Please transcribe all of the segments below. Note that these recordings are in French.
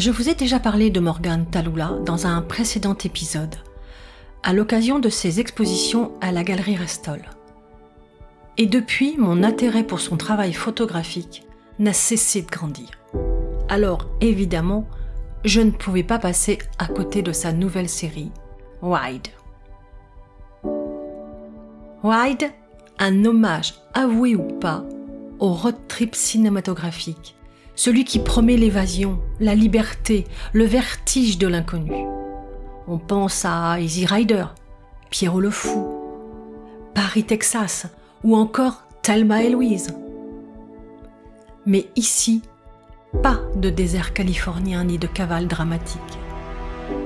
Je vous ai déjà parlé de Morgane Talula dans un précédent épisode, à l'occasion de ses expositions à la Galerie Restol. Et depuis, mon intérêt pour son travail photographique n'a cessé de grandir. Alors, évidemment, je ne pouvais pas passer à côté de sa nouvelle série, Wide. Wide, un hommage, avoué ou pas, au road trip cinématographique, celui qui promet l'évasion, la liberté, le vertige de l'inconnu. On pense à Easy Rider, Pierrot le Fou, Paris, Texas, ou encore Thelma et Louise. Mais ici, pas de désert californien ni de cavale dramatique.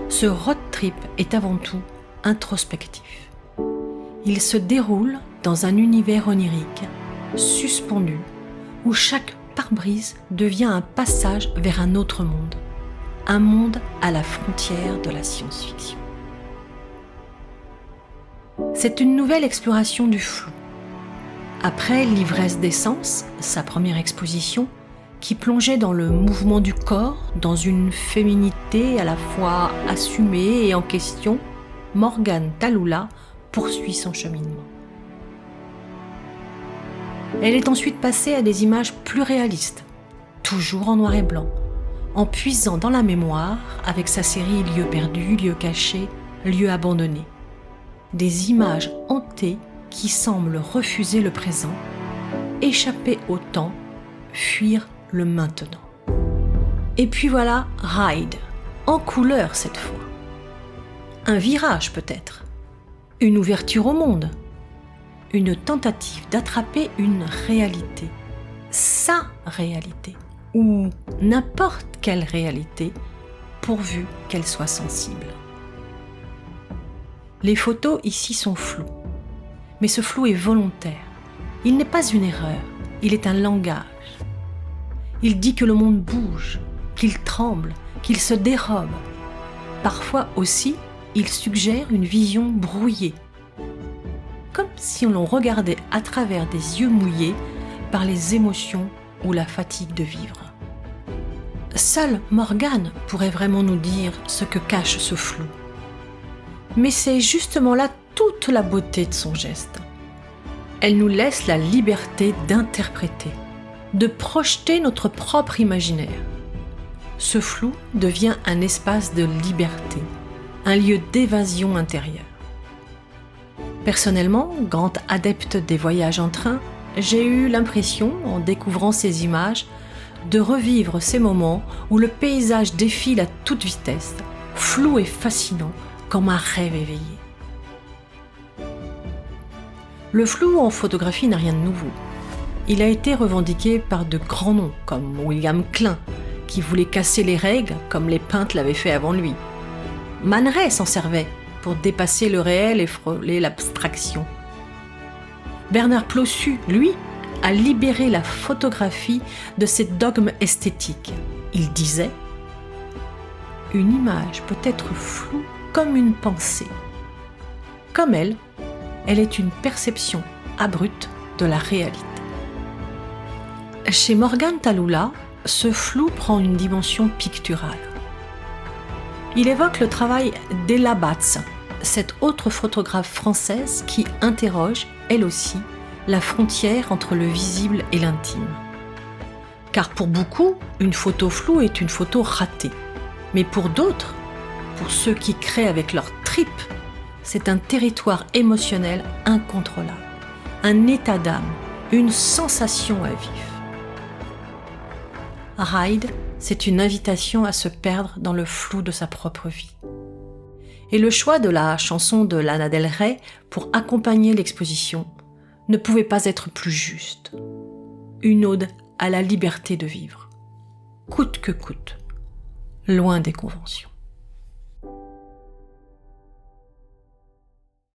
Ce road trip est avant tout introspectif. Il se déroule dans un univers onirique, suspendu, où chaque pare-brise devient un passage vers un autre monde, un monde à la frontière de la science-fiction. C'est une nouvelle exploration du flou. Après L'ivresse des sens, sa première exposition, qui plongeait dans le mouvement du corps, dans une féminité à la fois assumée et en question, Morgane Talula poursuit son cheminement. Elle est ensuite passée à des images plus réalistes, toujours en noir et blanc, en puisant dans la mémoire avec sa série Lieux perdus, lieux cachés, lieux abandonnés. Des images hantées qui semblent refuser le présent, échapper au temps, fuir le maintenant. Et puis voilà Ride, en couleur cette fois. Un virage peut-être, une ouverture au monde, une tentative d'attraper une réalité, sa réalité, ou n'importe quelle réalité, pourvu qu'elle soit sensible. Les photos ici sont floues, mais ce flou est volontaire. Il n'est pas une erreur, il est un langage. Il dit que le monde bouge, qu'il tremble, qu'il se dérobe. Parfois aussi, il suggère une vision brouillée, comme si l'on regardait à travers des yeux mouillés par les émotions ou la fatigue de vivre. Seule Morgane pourrait vraiment nous dire ce que cache ce flou. Mais c'est justement là toute la beauté de son geste. Elle nous laisse la liberté d'interpréter, de projeter notre propre imaginaire. Ce flou devient un espace de liberté, un lieu d'évasion intérieure. Personnellement, grand adepte des voyages en train, j'ai eu l'impression, en découvrant ces images, de revivre ces moments où le paysage défile à toute vitesse, flou et fascinant, comme un rêve éveillé. Le flou en photographie n'a rien de nouveau. Il a été revendiqué par de grands noms, comme William Klein, qui voulait casser les règles comme les peintres l'avaient fait avant lui. Man Ray s'en servait pour dépasser le réel et frôler l'abstraction. Bernard Plossu, lui, a libéré la photographie de ses dogmes esthétiques. Il disait « Une image peut être floue comme une pensée. Comme elle est une perception abrupte de la réalité. » Chez Morgane Talula, ce flou prend une dimension picturale. Il évoque le travail d'Ella Batz, cette autre photographe française qui interroge, elle aussi, la frontière entre le visible et l'intime. Car pour beaucoup, une photo floue est une photo ratée. Mais pour d'autres, pour ceux qui créent avec leur tripes, c'est un territoire émotionnel incontrôlable, un état d'âme, une sensation à vivre. Ride, c'est une invitation à se perdre dans le flou de sa propre vie. Et le choix de la chanson de Lana Del Rey pour accompagner l'exposition ne pouvait pas être plus juste. Une ode à la liberté de vivre, coûte que coûte, loin des conventions.